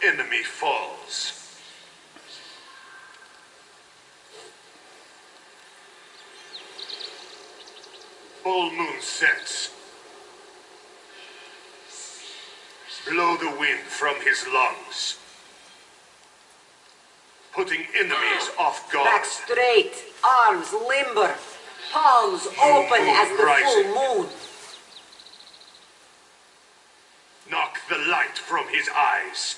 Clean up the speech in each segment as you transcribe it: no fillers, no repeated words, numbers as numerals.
enemy falls. Full moon sets. Blow the wind from his lungs, putting enemies off guard. Back straight, arms limber, palms open as the rising. full moon. Knock the light from his eyes.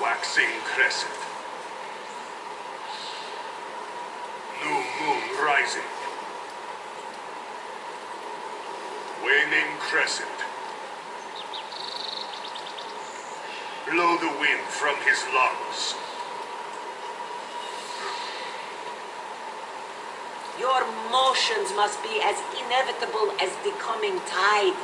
Waxing crescent. New moon rising. Waning crescent. Blow the wind from his lungs. Your motions must be as inevitable as the coming tide.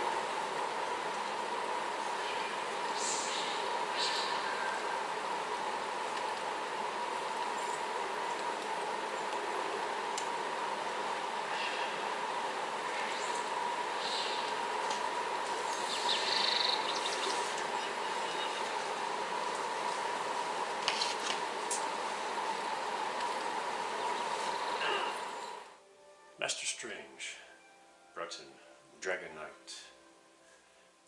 Master Strange, Broughton, Dragon Knight,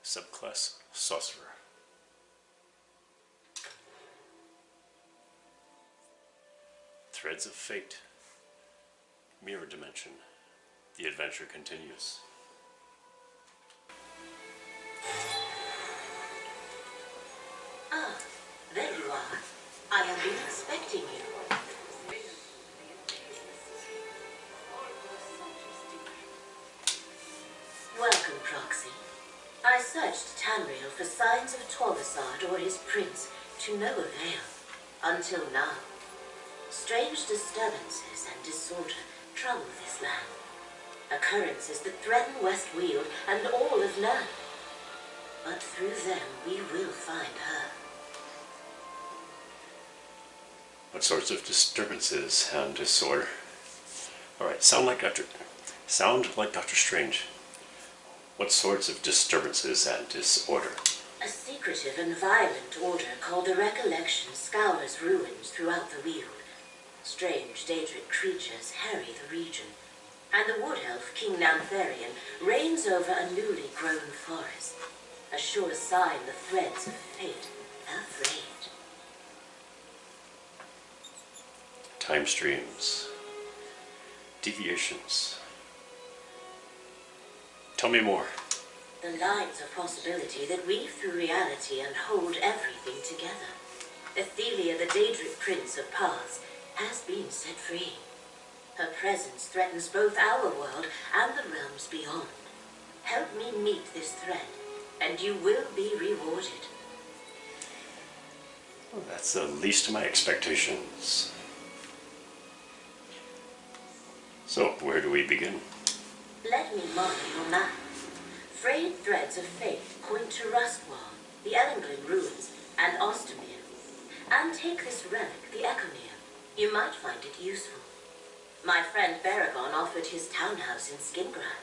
subclass Sorcerer. Threads of Fate, Mirror Dimension. The adventure continues. Ah, there you are. I have been expecting you. Welcome, Proxy. I searched Tamriel for signs of Torvasard or his prince, to no avail. Until now. Strange disturbances and disorder trouble this land. Occurrences that threaten Westweald and all of Nern. But through them we will find her. What sorts of disturbances and disorder? Alright, sound like Dr. Strange. What sorts of disturbances and disorder? A secretive and violent order called the Recollection scours ruins throughout the Weald. Strange Daedric creatures harry the region, and the wood elf King Nantharian reigns over a newly grown forest. A sure sign the threads of fate have frayed. Time streams. Deviations. Tell me more. The lines of possibility that weave through reality and hold everything together. Ithelia, the Daedric Prince of Paths, has been set free. Her presence threatens both our world and the realms beyond. Help me meet this threat, and you will be rewarded. Well, that's the least of my expectations. So, where do we begin? Let me mark your map. Frayed threads of fate point to Rustwall, the Ellenglin ruins, and Ostermere. And take this relic, the Ecomere. You might find it useful. My friend Baragon offered his townhouse in Skingrad.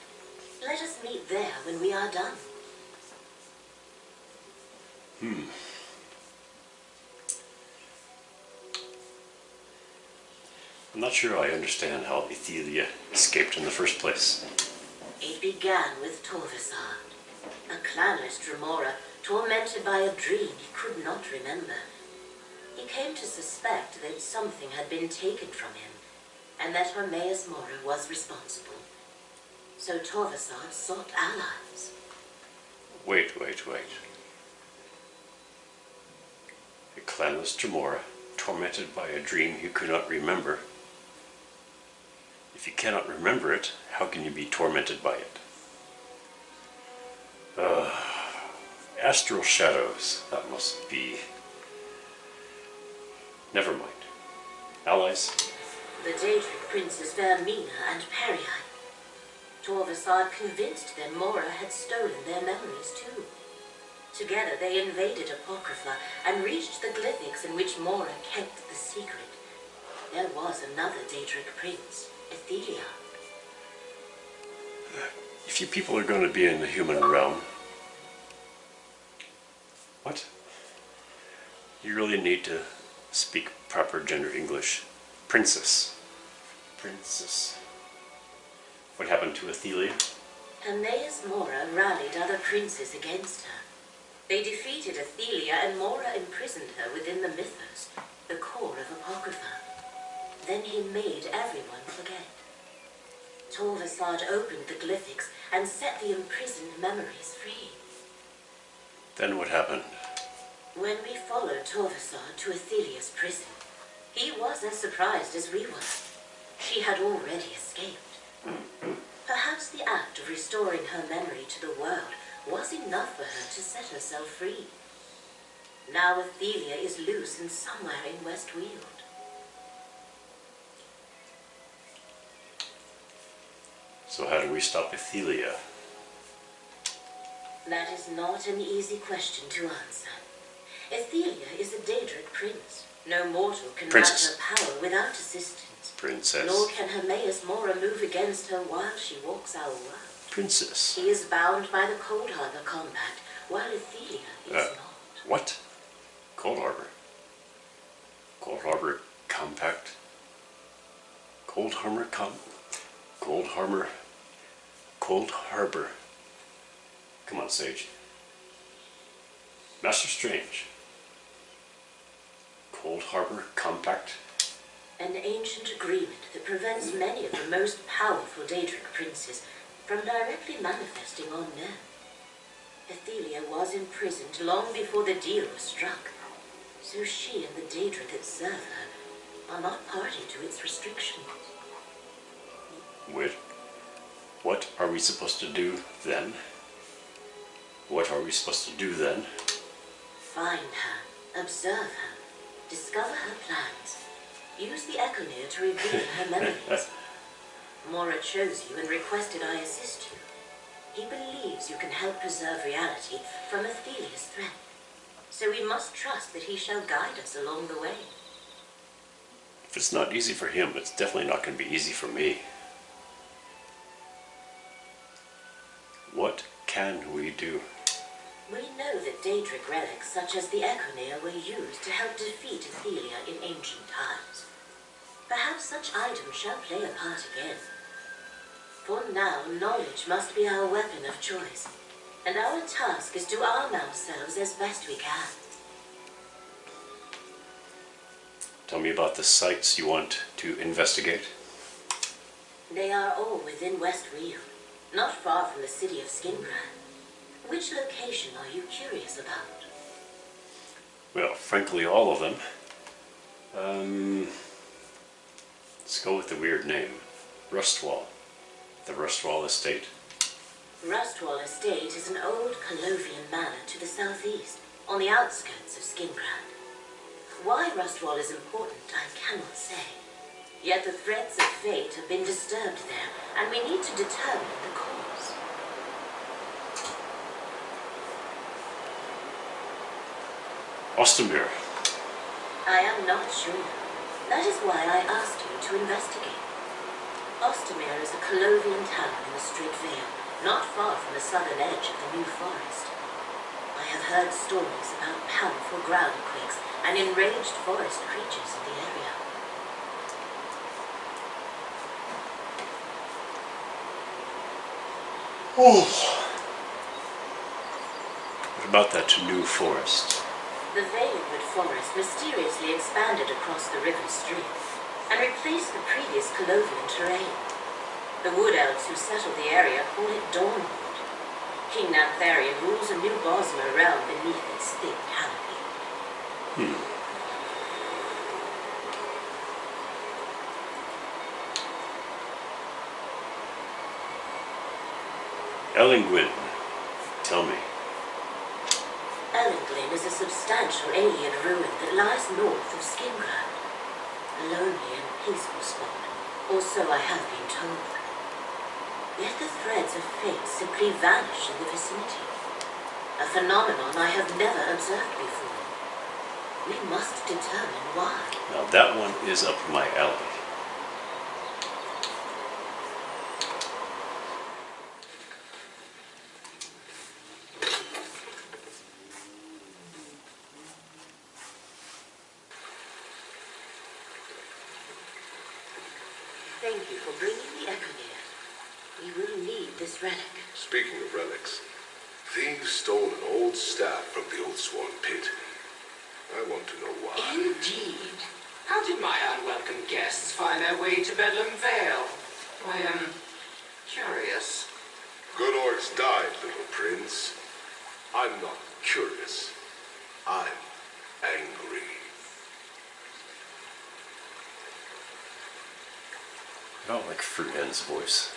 Let us meet there when we are done. I'm not sure I understand how Ithelia escaped in the first place. It began with Torvasard, a clanless Dremora tormented by a dream he could not remember. He came to suspect that something had been taken from him, and that Hermaeus Mora was responsible. So Torvasard sought allies. Wait. A clanless Dremora, tormented by a dream he could not remember. If you cannot remember it, how can you be tormented by it? Astral shadows, that must be... Never mind. Allies? The Daedric princes Vermina and Perii. Torvasad convinced them Mora had stolen their memories too. Together they invaded Apocrypha and reached the glyphics in which Mora kept the secret. There was another Daedric prince, Ithelia. If you people are going to be in the human realm, what? You really need to speak proper gender English. Princess. Princess. What happened to Ithelia? Hermaeus Mora rallied other princes against her. They defeated Ithelia and Mora imprisoned her within the mythos, the core of Apocrypha. Then he made everyone forget. Torvasad opened the glyphics and set the imprisoned memories free. Then what happened? When we followed Torvasad to Ithelia's prison, he was as surprised as we were. She had already escaped. Perhaps the act of restoring her memory to the world was enough for her to set herself free. Now Ithelia is loose and somewhere in Westweald. So how do we stop Ithelia? That is not an easy question to answer. Ithelia is a Daedric prince. No mortal can match her power without assistance. Princess. Nor can Hermaeus Mora move against her while she walks our world. Princess. He is bound by the Cold Harbor Compact, while Ithelia is not. What? Cold Harbor? Cold Harbor Compact? Cold Harbor Cold Harbor. Come on, Sage. Master Strange. Cold Harbor Compact? An ancient agreement that prevents many of the most powerful Daedric princes from directly manifesting on men. Ithelia was imprisoned long before the deal was struck, so she and the Daedra that serve her are not party to its restrictions. Wait. What are we supposed to do then? What are we supposed to do then? Find her, observe her, discover her plans. Use the Echoneer to reveal her memories. Mora chose you and requested I assist you. He believes you can help preserve reality from Ithelia's threat. So we must trust that he shall guide us along the way. If it's not easy for him, it's definitely not going to be easy for me. What can we do? We know that Daedric relics such as the Echoneer were used to help defeat Ithelia in ancient times. Perhaps such items shall play a part again. For now, knowledge must be our weapon of choice, and our task is to arm ourselves as best we can. Tell me about the sites you want to investigate. They are all within Westweald, not far from the city of Skingrad. Which location are you curious about? Well, frankly, all of them. Let's go with the weird name. Rustwall. The Rustwall Estate. Rustwall Estate is an old Colovian manor to the southeast, on the outskirts of Skingrad. Why Rustwall is important, I cannot say. Yet the threads of fate have been disturbed there, and we need to determine the cause. Ostermere. I am not sure. That is why I asked you to investigate. Ostermere is a Colovian town in the Strait Vale, not far from the southern edge of the New Forest. I have heard stories about powerful groundquakes and enraged forest creatures in the area. Oh. What about that New Forest? The Valenwood Forest mysteriously expanded across the river stream and replaced the previous Colovian terrain. The wood elves who settled the area call it Dawnwood. King Nantharian rules a new Bosmer realm beneath its thick canopy. Elengwyn, tell me. Elengwyn is a substantial alien ruin that lies north of Skingrad. A lonely and peaceful spot, or so I have been told. Yet the threads of fate simply vanish in the vicinity. A phenomenon I have never observed before. We must determine why. Now that one is up my alley. Thank you for bringing the echo here. We will need this relic. Speaking of relics, thieves stole an old staff from the old sworn pit. I want to know why. Indeed. How did my unwelcome guests find their way to Bedlam Vale? I am curious. Good orcs died, little prince. I'm not curious. I'm angry. I don't like Fruithen's voice.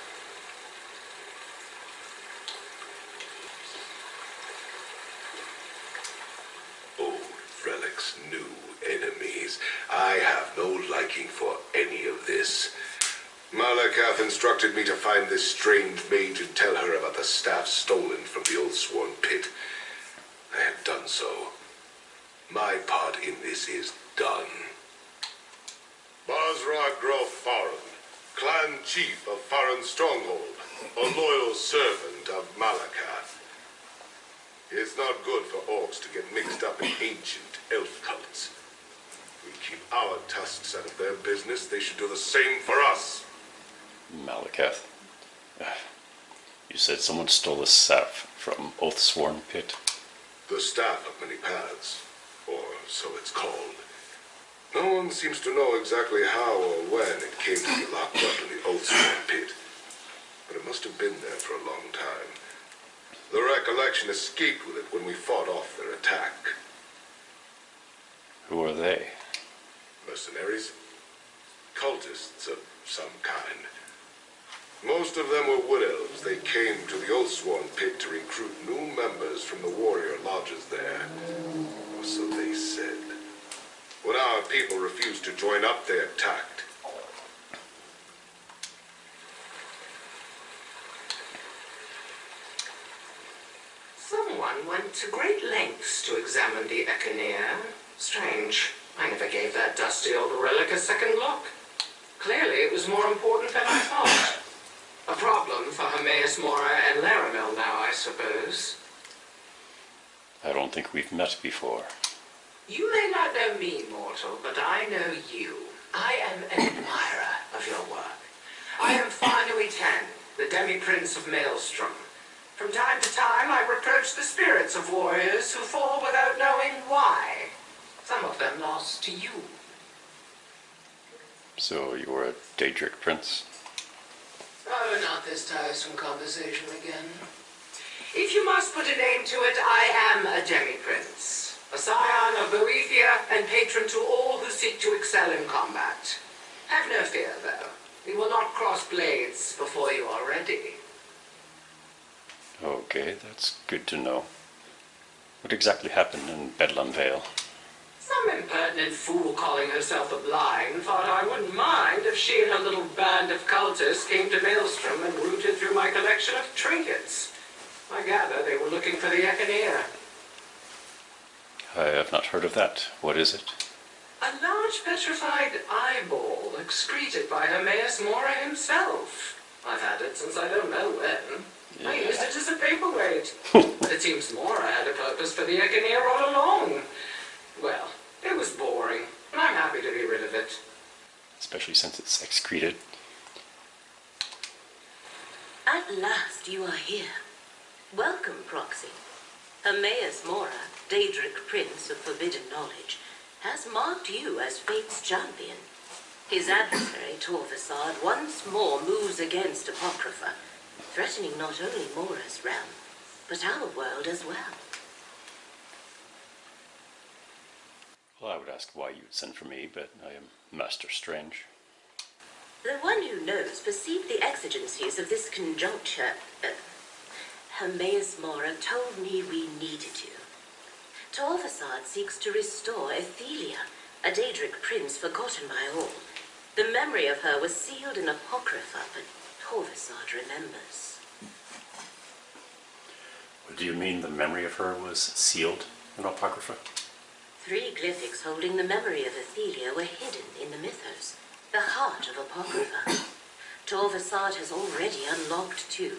Old relics, new enemies. I have no liking for any of this. Malakath instructed me to find this strange mage and tell her about the staff stolen from the old sworn pit. I have done so. My part in this is done. Basra Grof Farron, clan chief of Farron Stronghold, a loyal servant of Malakath. It's not good for orcs to get mixed up in ancient elf cults. We keep our tusks out of their business. They should do the same for us. Malakath. You said someone stole a staff from Oathsworn Pit. The staff of many paths, or so it's called. No one seems to know exactly how or when it came to be locked up in the Oathsworn Pit, but it must have been there for a long time. The recollection escaped with it when we fought off their attack. Who are they? Mercenaries? Cultists of some kind. Most of them were wood elves. They came to the Oathsworn Pit to recruit new members from the warrior lodges there. Or so they said. When our people refused to join up, they attacked. Someone went to great lengths to examine the Echoneer. Strange. I never gave that dusty old relic a second look. Clearly it was more important than I thought. A problem for Hermaeus Mora and Laramel now, I suppose. I don't think we've met before. You may not know me, mortal, but I know you. I am an admirer of your work. I am Farnui Ten, the demi-prince of Maelstrom. From time to time, I reproach the spirits of warriors who fall without knowing why. Some of them lost to you. So you were a Daedric prince? Oh, not this tiresome conversation again. If you must put a name to it, I am a demi-prince. A scion of Boethia and patron to all who seek to excel in combat. Have no fear, though. We will not cross blades before you are ready. Okay, that's good to know. What exactly happened in Bedlam Vale? Some impertinent fool calling herself a blind thought I wouldn't mind if she and her little band of cultists came to Maelstrom and rooted through my collection of trinkets. I gather they were looking for the Echoneer. I have not heard of that. What is it? A large petrified eyeball excreted by Hermaeus Mora himself. I've had it since I don't know when. I used it as a paperweight. But it seems Mora had a purpose for the Echoneer all along. Well, it was boring, and I'm happy to be rid of it. Especially since it's excreted. At last you are here. Welcome, Proxy. Hermaeus Mora, Daedric Prince of Forbidden Knowledge, has marked you as Fate's champion. His adversary, Torvasard, once more moves against Apocrypha, threatening not only Mora's realm, but our world as well. Well, I would ask why you'd send for me, but I am Master Strange. The one who knows perceived the exigencies of this conjuncture. Hermaeus Mora told me we needed you. Torvasard seeks to restore Ithelia, a Daedric prince forgotten by all. The memory of her was sealed in Apocrypha, but Torvasad remembers. Do you mean the memory of her was sealed in Apocrypha? 3 glyphics holding the memory of Ithelia were hidden in the mythos, the heart of Apocrypha. Torvasad has already unlocked 2.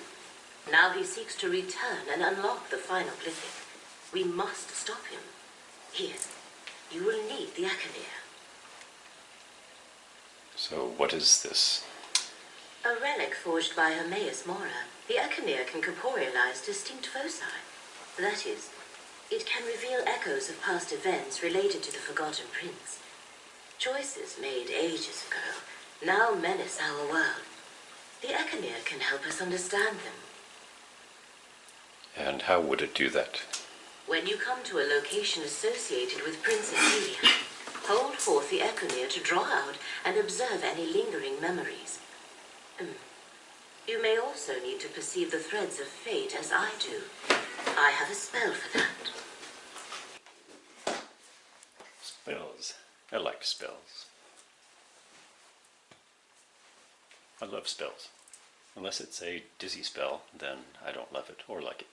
Now he seeks to return and unlock the final glyphic. We must stop him. Here, you will need the Achaneer. So what is this? A relic forged by Hermaeus Mora. The Achaneer can corporealize distinct foci. That is, it can reveal echoes of past events related to the Forgotten Prince. Choices made ages ago now menace our world. The Achaneer can help us understand them. And how would it do that? When you come to a location associated with Prince Ithelia, hold forth the Achaneer to draw out and observe any lingering memories. You may also need to perceive the threads of fate as I do. I have a spell for that. Spells. I like spells. I love spells. Unless it's a dizzy spell, then I don't love it or like it.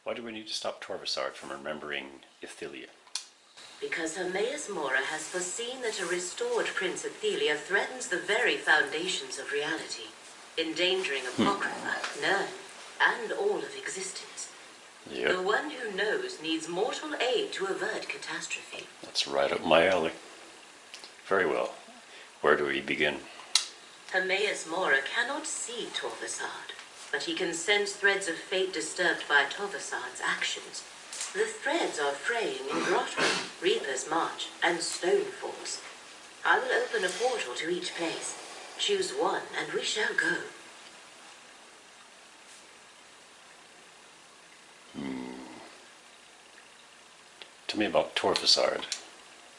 Why do we need to stop Torvasad from remembering Ithelia? Because Hermaeus Mora has foreseen that a restored Prince Ithelia threatens the very foundations of reality, endangering Apocrypha, Nern, and all of existence. Yep. The one who knows needs mortal aid to avert catastrophe. That's right up my alley. Very well. Where do we begin? Hermaeus Mora cannot see Torvasad, but he can sense threads of fate disturbed by Torvasad's actions. The threads are fraying in Grotto, Reaper's March, and Stonefalls. I will open a portal to each place. Choose one, and we shall go. Tell me about Torvasad.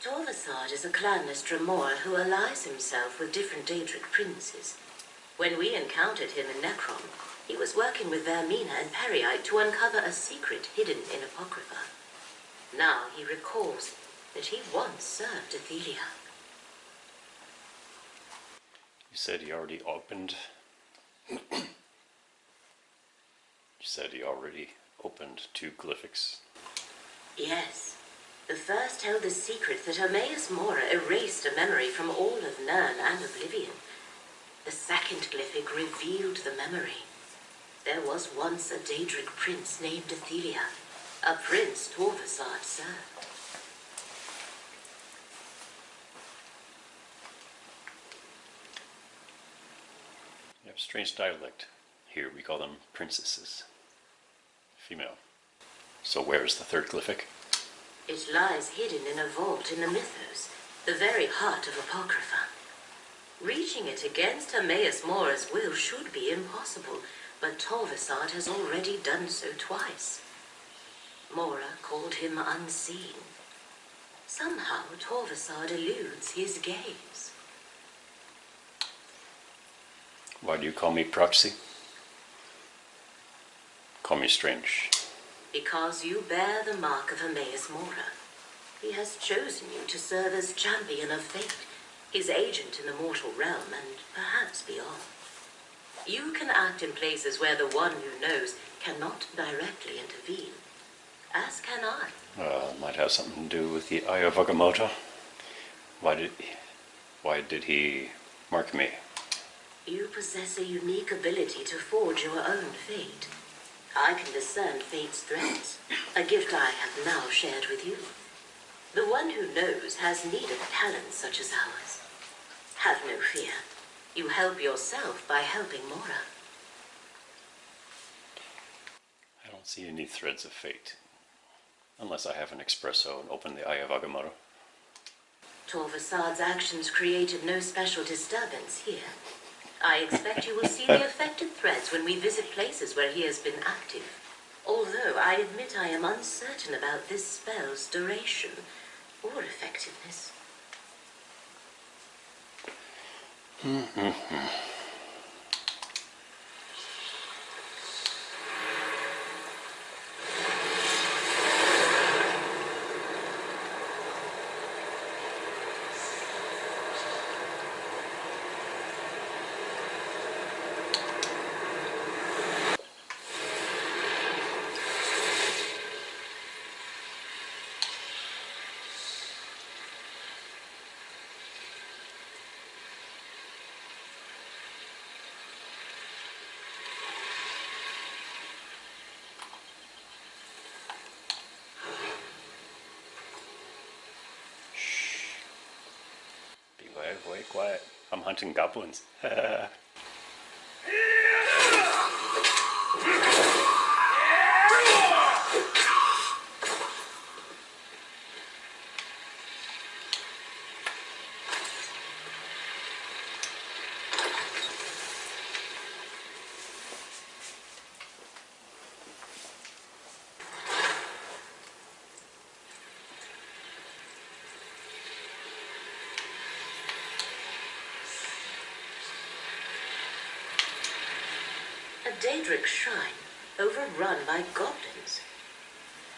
Torvasad is a clanless Dremor who allies himself with different Daedric princes. When we encountered him in Necrom, he was working with Vermina and Periite to uncover a secret hidden in Apocrypha. Now he recalls that he once served Ithelia. You said he already opened... you said he already opened 2 glyphics? Yes. The first held the secret that Hermaeus Mora erased a memory from all of Nern and Oblivion. The second glyphic revealed the memory. There was once a Daedric prince named Ithelia, a prince Torvasad served. You have strange dialect. Here we call them princesses. Female. So where's the 3rd glyphic? It lies hidden in a vault in the mythos, the very heart of Apocrypha. Reaching it against Hermaeus Mora's will should be impossible, but Torvasad has already done so twice. Mora called him unseen. Somehow Torvasad eludes his gaze. Why do you call me proxy? Call me strange. Because you bear the mark of Hermaeus Mora. He has chosen you to serve as champion of fate, his agent in the mortal realm, and perhaps beyond. You can act in places where the one who knows cannot directly intervene, as can I. Might have something to do with the Eye of Agamotto. Why did he mark me? You possess a unique ability to forge your own fate. I can discern fate's threads, a gift I have now shared with you. The one who knows has need of talents such as ours. Have no fear. You help yourself by helping Mora. I don't see any threads of fate. Unless I have an espresso and open the Eye of Agamotto. Torvasad's actions created no special disturbance here. I expect you will see the affected threads when we visit places where he has been active. Although I admit I am uncertain about this spell's duration or effectiveness. boy, quiet. I'm hunting goblins. A Daedric shrine, overrun by goblins.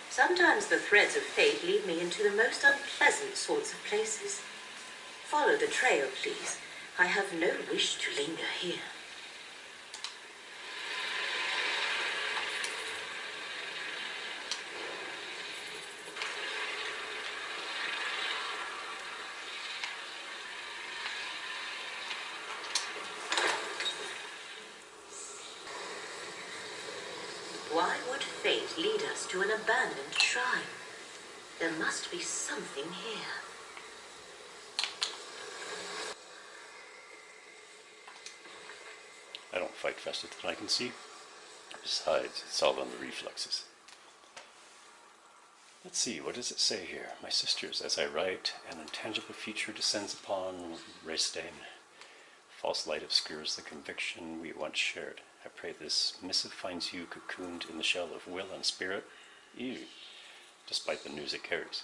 Sometimes the threads of fate lead me into the most unpleasant sorts of places. Follow the trail, please. I have no wish to linger here. Why would fate lead us to an abandoned shrine? There must be something here. I don't fight faster than I can see. Besides, it's all on the reflexes. Let's see, what does it say here? My sisters, as I write, an intangible feature descends upon Racedain. False light obscures the conviction we once shared. I pray this missive finds you cocooned in the shell of will and spirit, ew, despite the news it carries.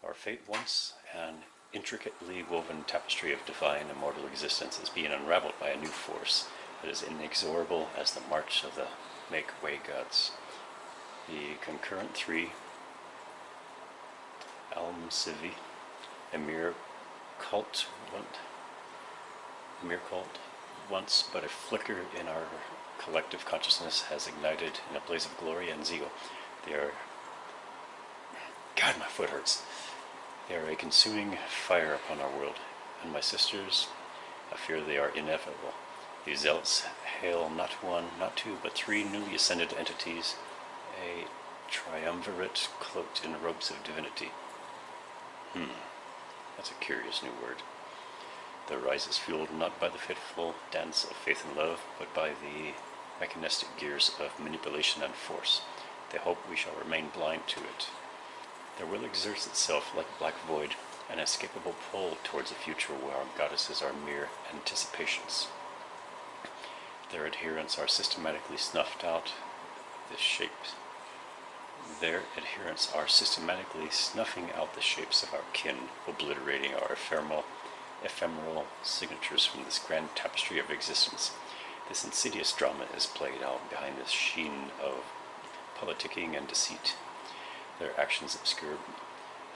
Our fate once, an intricately woven tapestry of divine immortal existence, is being unraveled by a new force that is inexorable as the march of the make-way gods. The concurrent three, Almsivi, a mere cult, once but a flicker in our collective consciousness, has ignited in a blaze of glory and zeal. They are... God, my foot hurts. They are a consuming fire upon our world, and my sisters, I fear they are inevitable. These zealots hail not one, not two, but three newly ascended entities, a triumvirate cloaked in robes of divinity. That's a curious new word. Their rise is fueled not by the fitful dance of faith and love, but by the mechanistic gears of manipulation and force. They hope we shall remain blind to it. Their will exerts itself like a black void, an inescapable pull towards a future where our goddesses are mere anticipations. Their adherents are systematically snuffed out the shapes. Their adherents are systematically snuffing out the shapes of our kin, obliterating our ephemeral signatures from this grand tapestry of existence. This insidious drama is played out behind this sheen of politicking and deceit. Their actions obscured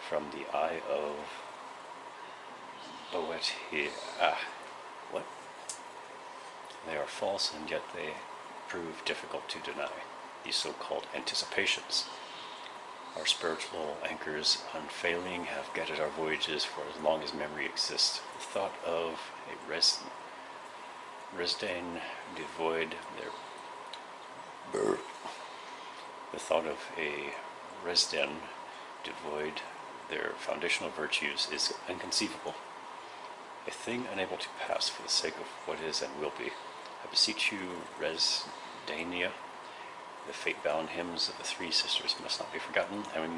from the eye of what? They are false, and yet they prove difficult to deny. These so-called anticipations. Our spiritual anchors, unfailing, have guided our voyages for as long as memory exists. The thought of a Resdain devoid their foundational virtues is inconceivable. A thing unable to pass for the sake of what is and will be. I beseech you, Resdainia, the fate-bound hymns of the three sisters must not be forgotten, and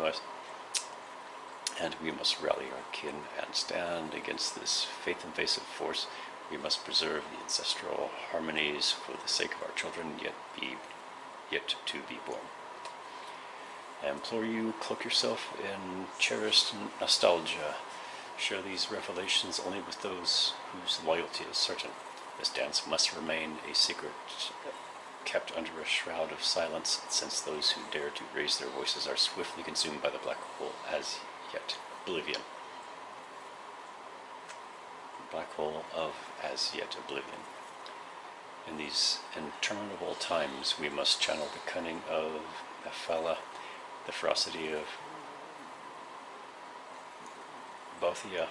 we must rally our kin and stand against this faith-invasive force. We must preserve the ancestral harmonies for the sake of our children yet to be born. I implore you, cloak yourself in cherished nostalgia. Share these revelations only with those whose loyalty is certain. This dance must remain a secret kept under a shroud of silence, since those who dare to raise their voices are swiftly consumed by the black hole as yet oblivion. Black hole of as yet oblivion. In these interminable times, we must channel the cunning of Ithelia, the ferocity of Bothia,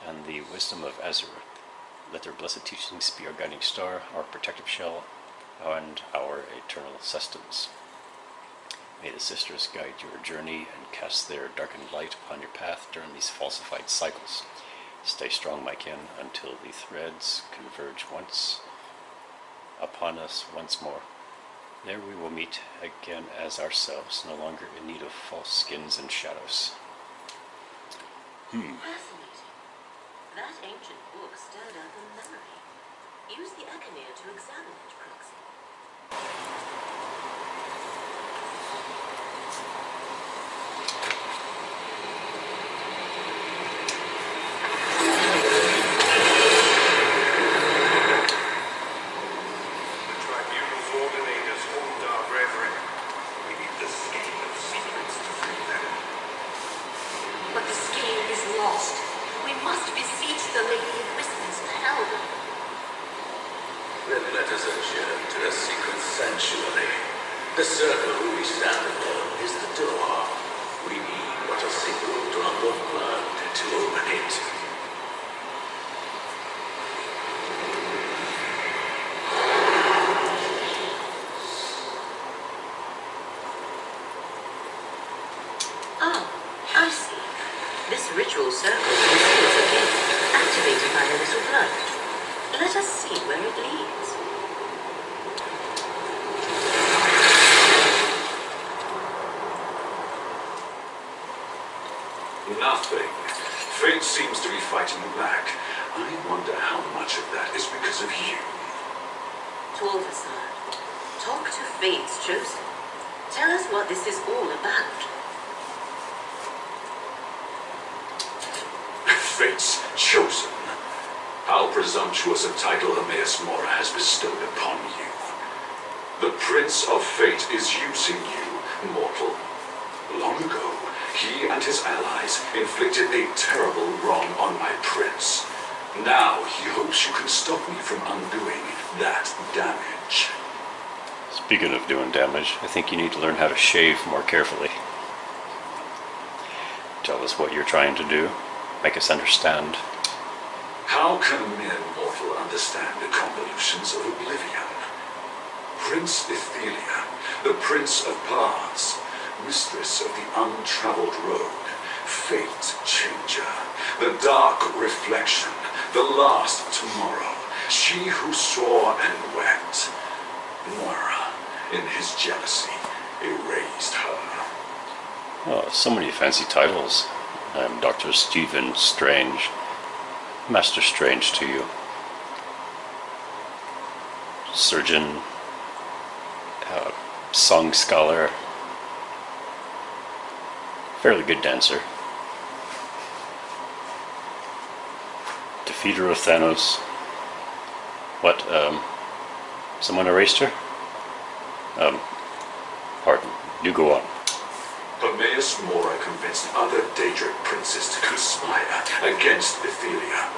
and the wisdom of Azure. Let their blessed teachings be our guiding star, our protective shell, and our eternal sustenance. May the sisters guide your journey and cast their darkened light upon your path during these falsified cycles. Stay strong, my kin, until the threads converge once upon us once more. There we will meet again as ourselves, no longer in need of false skins and shadows. Fascinating. That ancient book stirred up a memory. Use the Echenir to examine it, Proxy. But the scale is lost. We must beseech the Lady of Whispers for help. Then let us adjourn to the secret sanctuary. The circle we stand upon is the door. We need but a single drop of blood to open it. Oh, I see. This ritual circle conceals a gate, activated by a little blood. Let us see where it leads. Nothing. Fate seems to be fighting back. I wonder how much of that is because of you. Oversight, talk to Fate's chosen. Tell us what this is all about. Fate's chosen. How presumptuous a title Hermaeus Mora has bestowed upon you. The Prince of Fate is using you, mortal. Long ago, he and his allies inflicted a terrible wrong on my prince. Now he hopes you can stop me from undoing that damage. Speaking of doing damage, I think you need to learn how to shave more carefully. Tell us what you're trying to do. Make us understand. How can mere mortal understand the convolutions of oblivion? Prince Ithelia, the Prince of Paths, mistress of the untraveled road, fate changer, the dark reflection, the last tomorrow, she who saw and wept. Moira, in his jealousy, erased her. Oh, so many fancy titles. I'm Dr. Stephen Strange. Master Strange to you. Surgeon. Song scholar. Fairly good dancer. Defeater of Thanos. What, someone erased her? Pardon. You go on. Hermaeus Mora convinced other Daedric princes to conspire against Ithelia.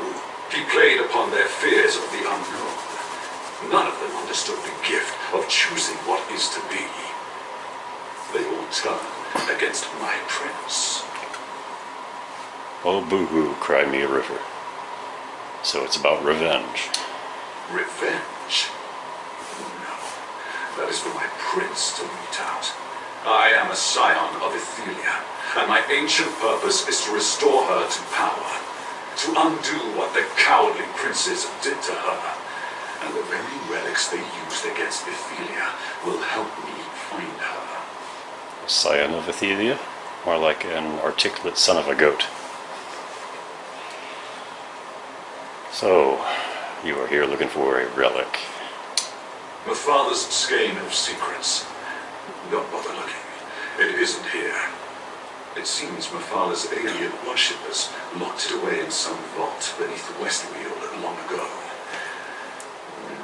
He played upon their fears of the unknown. None of them understood the gift of choosing what is to be. They all turned against my prince. Oh, boo-hoo, cry me a river. So it's about revenge. Revenge? No. That is for my prince to mete out. I am a scion of Ithelia, and my ancient purpose is to restore her to power. To undo what the cowardly princes did to her. And the very relics they used against Ithelia will help me find her. A scion of Ithelia? More like an articulate son of a goat. So, you are here looking for a relic. My father's skein of secrets. Don't bother looking. It isn't here. It seems my father's alien worshippers locked it away in some vault beneath the Westweald long ago.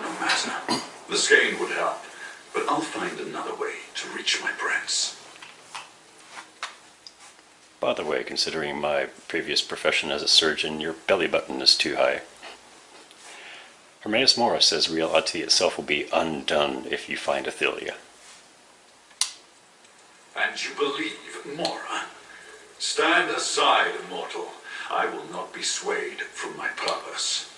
No matter. The skein would help, but I'll find another way to reach my prince. By the way, considering my previous profession as a surgeon, your belly button is too high. Hermaeus Mora says reality itself will be undone if you find Ithelia. And you believe Mora? Stand aside, mortal. I will not be swayed from my purpose.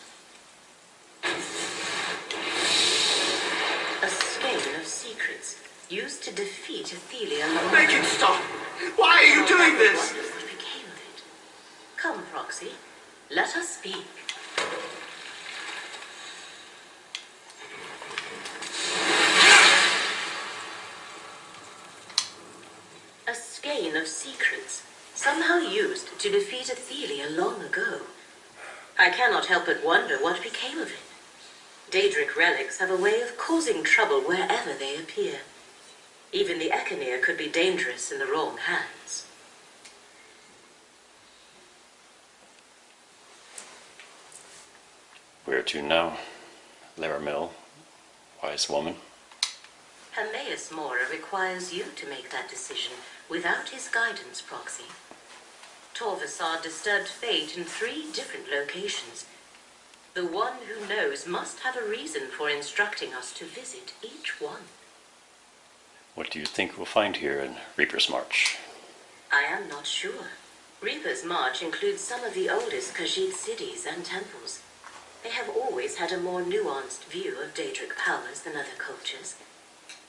A skein of secrets used to defeat Ithelia. Make it stop! Why are you doing this? What became of it? Come, Proxy. Let us speak. A skein of secrets, somehow used to defeat Ithelia long ago. I cannot help but wonder what became of it. Daedric relics have a way of causing trouble wherever they appear. Even the Echinir could be dangerous in the wrong hands. Where to now? Laramil, wise woman. Hermaeus Mora requires you to make that decision without his guidance, Proxy. Torvasar disturbed fate in 3 different locations. The one who knows must have a reason for instructing us to visit each one. What do you think we'll find here in Reaper's March? I am not sure. Reaper's March includes some of the oldest Khajiit cities and temples. They have always had a more nuanced view of Daedric powers than other cultures.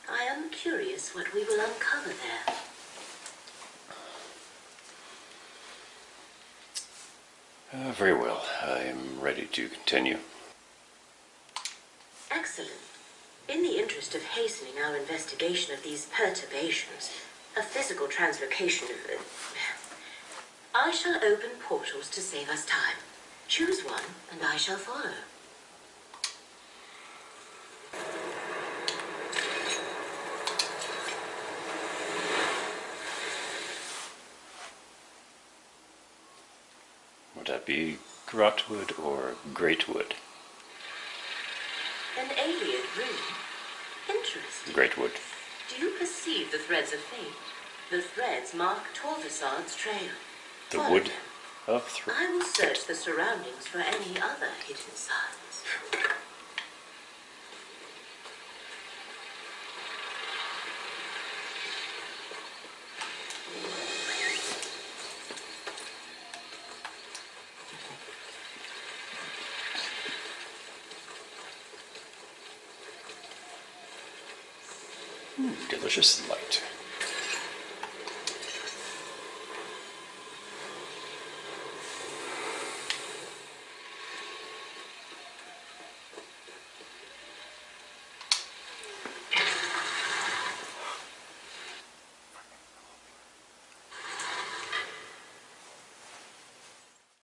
I am curious what we will uncover there. Very well. I am ready to continue. Excellent. In the interest of hastening our investigation of these perturbations, a physical translocation of... I shall open portals to save us time. Choose one, and I shall follow. Would that be Grotwood or Greatwood? An alien rune? Interesting. Greatwood. Do you perceive the threads of fate? The threads mark Torvasard's trail. The Follow wood them. of I will search the surroundings for any other hidden signs. delicious light.